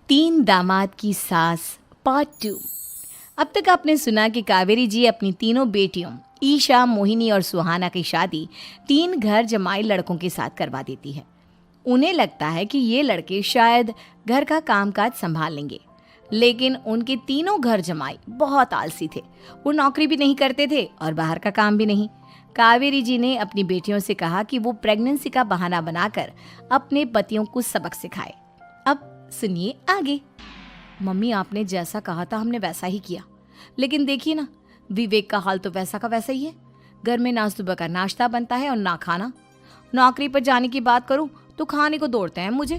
तीन दामाद की सास पार्ट 2। अब तक आपने सुना कि कावेरी जी अपनी तीनों बेटियों ईशा, मोहिनी और सुहाना की शादी तीन घर जमाई लड़कों के साथ करवा देती है। उन्हें लगता है कि ये लड़के शायद घर का कामकाज संभाल लेंगे, लेकिन उनके तीनों घर जमाई बहुत आलसी थे। वो नौकरी भी नहीं करते थे और बाहर का काम भी नहीं। कावेरी जी ने अपनी बेटियों से कहा कि वो प्रेगनेंसी का बहाना बनाकर अपने पतियों को सबक सिखाए। अब सुनिए आगे। मम्मी, आपने जैसा कहा था हमने वैसा ही किया, लेकिन देखिए ना, विवेक का हाल तो वैसा का वैसा ही है। घर में ना सुबह का नाश्ता बनता है और ना खाना। नौकरी पर जाने की बात करूं तो खाने को दौड़ते हैं मुझे।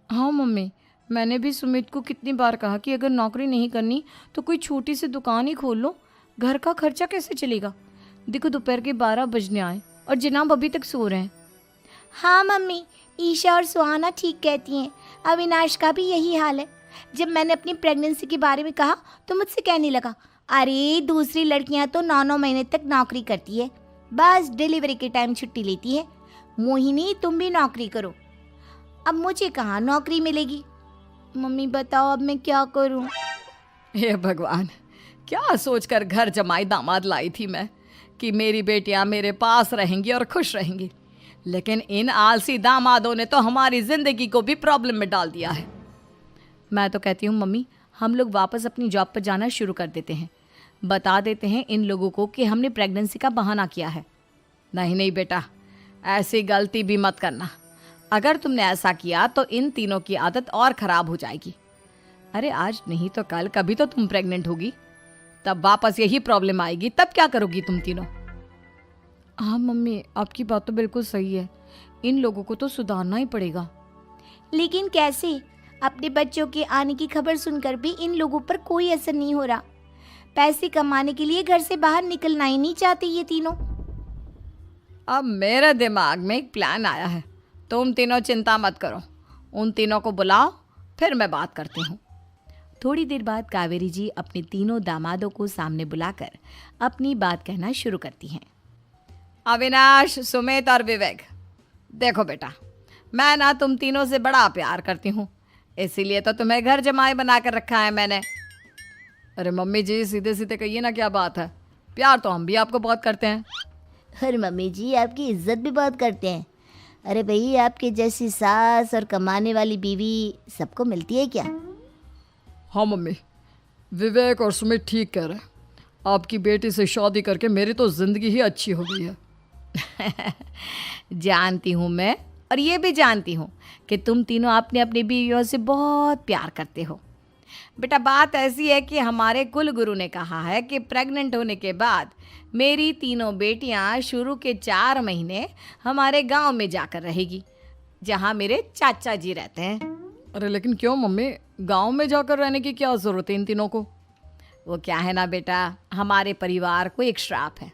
हाँ मम्मी, मैंने भी सुमित को कितनी बार कहा कि अगर नौकरी नहीं करनी तो कोई छोटी सी दुकान ही खोल लो, घर का खर्चा कैसे चलेगा। देखो दोपहर के 12 बजने आए और जनाब अभी तक सो रहे हैं। हाँ मम्मी, ईशा और सुहाना ठीक कहती हैं। अविनाश का भी यही हाल है। जब मैंने अपनी प्रेगनेंसी के बारे में कहा तो मुझसे कहने लगा, अरे दूसरी लड़कियां तो 9-9 महीने तक नौकरी करती है, बस डिलीवरी के टाइम छुट्टी लेती है। मोहिनी, तुम भी नौकरी करो। अब मुझे कहाँ नौकरी मिलेगी। मम्मी बताओ अब मैं क्या करूँ। हे भगवान, क्या सोचकर घर जमाई दामाद लाई थी मैं कि मेरी बेटियां मेरे पास रहेंगी और खुश रहेंगी, लेकिन इन आलसी दामादों ने तो हमारी जिंदगी को भी प्रॉब्लम में डाल दिया है। मैं तो कहती हूँ मम्मी, हम लोग वापस अपनी जॉब पर जाना शुरू कर देते हैं। बता देते हैं इन लोगों को कि हमने प्रेगनेंसी का बहाना किया है। नहीं नहीं बेटा, ऐसी गलती भी मत करना। अगर तुमने ऐसा किया तो इन तीनों की आदत और ख़राब हो जाएगी। अरे आज नहीं तो कल कभी तो तुम प्रेग्नेंट होगी, तब वापस यही प्रॉब्लम आएगी। तब क्या करोगी तुम तीनों। हाँ मम्मी, आपकी बात तो बिल्कुल सही है। इन लोगों को तो सुधारना ही पड़ेगा। लेकिन कैसे? अपने बच्चों के आने की खबर सुनकर भी इन लोगों पर कोई असर नहीं हो रहा। पैसे कमाने के लिए घर से बाहर निकलना ही नहीं चाहते ये तीनों। अब मेरे दिमाग में एक प्लान आया है। तुम तीनों चिंता मत करो, उन तीनों को बुलाओ, फिर मैं बात करती हूँ। थोड़ी देर बाद कावेरी जी अपने तीनों दामादों को सामने बुलाकर अपनी बात कहना शुरू करती हैं। अविनाश, सुमित और विवेक, देखो बेटा, मैं ना तुम तीनों से बड़ा प्यार करती हूँ, इसीलिए तो तुम्हें घर जमाई बना कर रखा है मैंने। अरे मम्मी जी, सीधे सीधे कहिए ना, क्या बात है। प्यार तो हम भी आपको बहुत करते हैं। अरे मम्मी जी, आपकी इज्जत भी बहुत करते हैं। अरे भाई, आपके जैसी सास और कमाने वाली बीवी सबको मिलती है क्या? हाँ मम्मी, विवेक और सुमित ठीक कह रहे हैं। आपकी बेटी से शादी करके मेरी तो ज़िंदगी ही अच्छी हो गई है। जानती हूँ मैं, और ये भी जानती हूँ कि तुम तीनों अपने अपनी बीवियों से बहुत प्यार करते हो। बेटा, बात ऐसी है कि हमारे कुल गुरु ने कहा है कि प्रेग्नेंट होने के बाद मेरी तीनों बेटियाँ शुरू के 4 महीने हमारे गांव में जाकर रहेगी, जहाँ मेरे चाचा जी रहते हैं। अरे लेकिन क्यों मम्मी, गांव में जाकर रहने की क्या ज़रूरत है इन तीनों को। वो क्या है ना बेटा, हमारे परिवार को एक श्राप है।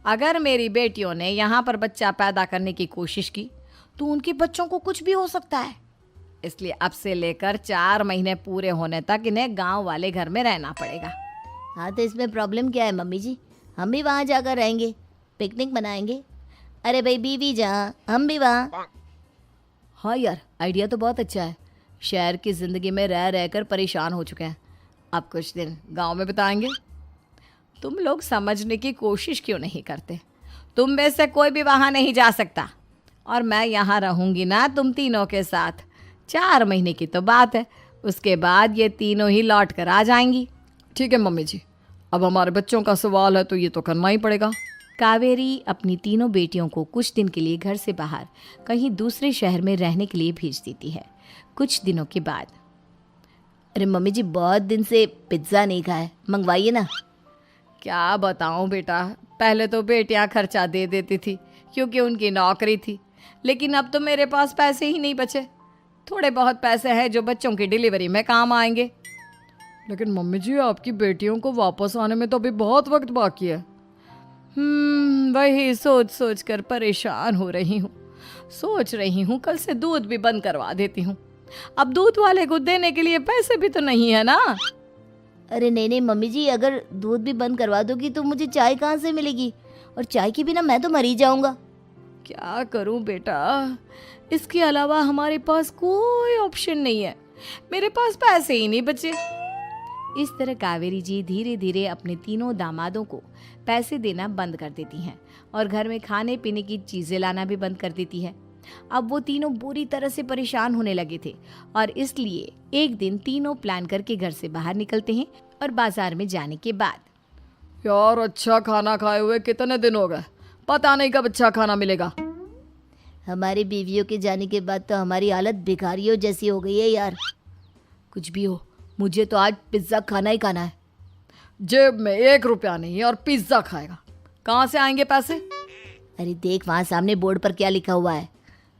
अगर मेरी बेटियों ने यहाँ पर बच्चा पैदा करने की कोशिश की तो उनके बच्चों को कुछ भी हो सकता है। इसलिए अब से लेकर 4 महीने पूरे होने तक इन्हें गांव वाले घर में रहना पड़ेगा। हाँ तो इसमें प्रॉब्लम क्या है मम्मी जी? हम भी वहाँ जाकर रहेंगे, पिकनिक मनाएंगे। अरे भाई, बीवी जहाँ हम भी वहाँ। हाँ यार, आइडिया तो बहुत अच्छा है। शहर की ज़िंदगी में रह रहकर परेशान हो चुके हैं, अब कुछ दिन गांव में बिताएंगे। तुम लोग समझने की कोशिश क्यों नहीं करते। तुम में से कोई भी वहाँ नहीं जा सकता, और मैं यहाँ रहूँगी ना तुम तीनों के साथ। 4 महीने की तो बात है, उसके बाद ये तीनों ही लौट कर आ जाएंगी। ठीक है मम्मी जी, अब हमारे बच्चों का सवाल है तो ये तो करना ही पड़ेगा। कावेरी अपनी तीनों बेटियों को कुछ दिन के लिए घर से बाहर कहीं दूसरे शहर में रहने के लिए भेज देती है। कुछ दिनों के बाद, अरे मम्मी जी, बहुत दिन से पिज्ज़ा नहीं खाया, मंगवाइए ना। क्या बताऊं बेटा, पहले तो बेटियां खर्चा दे देती थी क्योंकि उनकी नौकरी थी, लेकिन अब तो मेरे पास पैसे ही नहीं बचे। थोड़े बहुत पैसे हैं जो बच्चों की डिलीवरी में काम आएंगे। लेकिन मम्मी जी, आपकी बेटियों को वापस आने में तो अभी बहुत वक्त बाकी है। वही सोच सोच कर परेशान हो रही हूँ। सोच रही हूँ कल से दूध भी बंद करवा देती हूँ। अब दूध वाले को देने के लिए पैसे भी तो नहीं है ना। अरे नहीं नहीं मम्मी जी, अगर दूध भी बंद करवा दोगी तो मुझे चाय कहाँ से मिलेगी? और चाय के बिना मैं तो मर ही जाऊंगा। क्या करूं बेटा, इसके अलावा हमारे पास कोई ऑप्शन नहीं है, मेरे पास पैसे ही नहीं बचे। इस तरह कावेरी जी धीरे धीरे अपने तीनों दामादों को पैसे देना बंद कर देती हैं और घर में खाने पीने की चीज़ें लाना भी बंद कर देती है। अब वो तीनों बुरी तरह से परेशान होने लगे थे और इसलिए एक दिन तीनों प्लान करके घर से बाहर निकलते हैं और बाजार में जाने के बाद यार अच्छा खाना खाए हुए कितने दिन हो गए, पता नहीं कब अच्छा खाना मिलेगा। हमारी बीवियों के जाने के बाद तो हमारी हालत भिखारियों जैसी हो गई है यार। कुछ भी हो, मुझे तो आज पिज्ज़ा खाना ही खाना है। जेब में 1 रुपया नहीं और पिज्ज़ा खाएगा, कहाँ से आएंगे पैसे? अरे देख वहाँ सामने बोर्ड पर क्या लिखा हुआ है,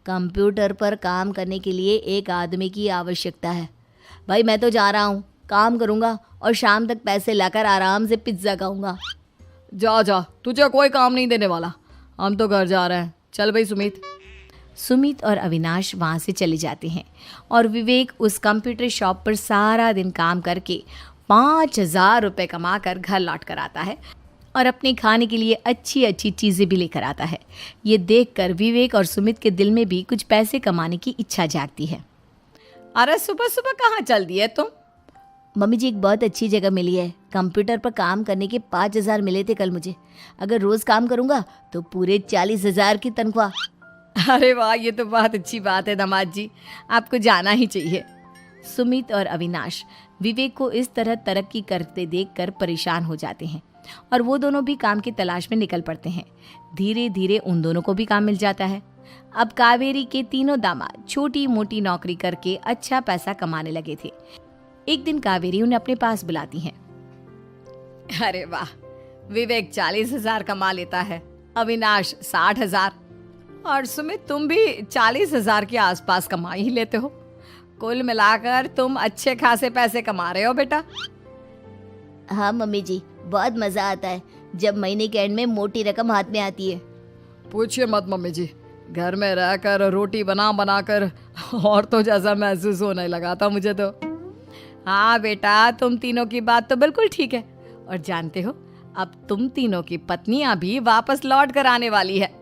कंप्यूटर पर काम करने के लिए एक आदमी की आवश्यकता है। भाई मैं तो जा रहा हूँ, काम करूँगा और शाम तक पैसे लाकर आराम से पिज्ज़ा खाऊंगा। जा जा, तुझे कोई काम नहीं देने वाला, हम तो घर जा रहे हैं। चल भाई सुमित। सुमित और अविनाश वहाँ से चले जाते हैं और विवेक उस कंप्यूटर शॉप पर सारा दिन काम करके 5,000 रुपये कमा कर घर लौट कर आता है और अपने खाने के लिए अच्छी अच्छी चीज़ें भी लेकर आता है। ये देखकर विवेक और सुमित के दिल में भी कुछ पैसे कमाने की इच्छा जागती है। अरे सुबह सुबह कहाँ चल दिए तुम? मम्मी जी एक बहुत अच्छी जगह मिली है, कंप्यूटर पर काम करने के 5,000 मिले थे कल मुझे। अगर रोज़ काम करूँगा तो पूरे 40,000 की तनख्वाह। अरे वाह, ये तो बहुत अच्छी बात है दामाद जी, आपको जाना ही चाहिए। सुमित और अविनाश विवेक को इस तरह तरक्की करते देखकर परेशान हो जाते हैं और वो दोनों भी काम की तलाश में निकल पड़ते हैं। धीरे धीरे उन दोनों को भी काम मिल जाता है। अब कावेरी के तीनों दामाद छोटी मोटी नौकरी करके अच्छा पैसा कमाने लगे थे। एक दिन कावेरी उन्हें अपने पास बुलाती हैं। अरे वाह, विवेक 40,000 कमा लेता है, अविनाश 60,000 और सुमित तुम भी 40,000 के आसपास कमा ही लेते हो। कुल मिलाकर तुम अच्छे खासे पैसे कमा रहे हो बेटा। हाँ मम्मी जी, बहुत मज़ा आता है जब महीने के एंड में मोटी रकम हाथ में आती है। पूछिए मत मम्मी जी, घर में रहकर रोटी बना बना कर और तो जैसा महसूस होने लगा था मुझे तो। हाँ बेटा, तुम तीनों की बात तो बिल्कुल ठीक है और जानते हो अब तुम तीनों की पत्नियां भी वापस लौट कर आने वाली है।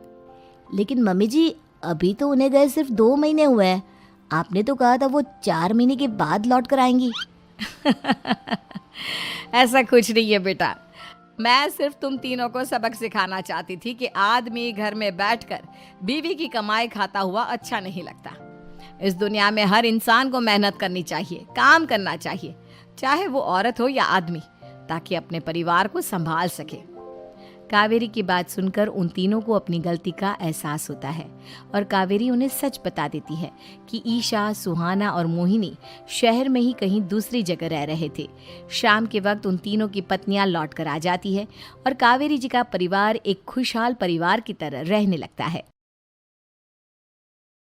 लेकिन मम्मी जी अभी तो उन्हें गए सिर्फ 2 महीने हुए हैं, आपने तो कहा था वो 4 महीने के बाद लौट कर आएंगी। ऐसा कुछ नहीं है बेटा, मैं सिर्फ तुम तीनों को सबक सिखाना चाहती थी कि आदमी घर में बैठकर बीवी की कमाई खाता हुआ अच्छा नहीं लगता। इस दुनिया में हर इंसान को मेहनत करनी चाहिए, काम करना चाहिए, चाहे वो औरत हो या आदमी, ताकि अपने परिवार को संभाल सके। कावेरी की बात सुनकर उन तीनों को अपनी गलती का एहसास होता है और कावेरी उन्हें सच बता देती है कि ईशा, सुहाना और मोहिनी शहर में ही कहीं दूसरी जगह रह रहे थे। शाम के वक्त उन तीनों की पत्नियां लौट कर आ जाती है और कावेरी जी का परिवार एक खुशहाल परिवार की तरह रहने लगता है।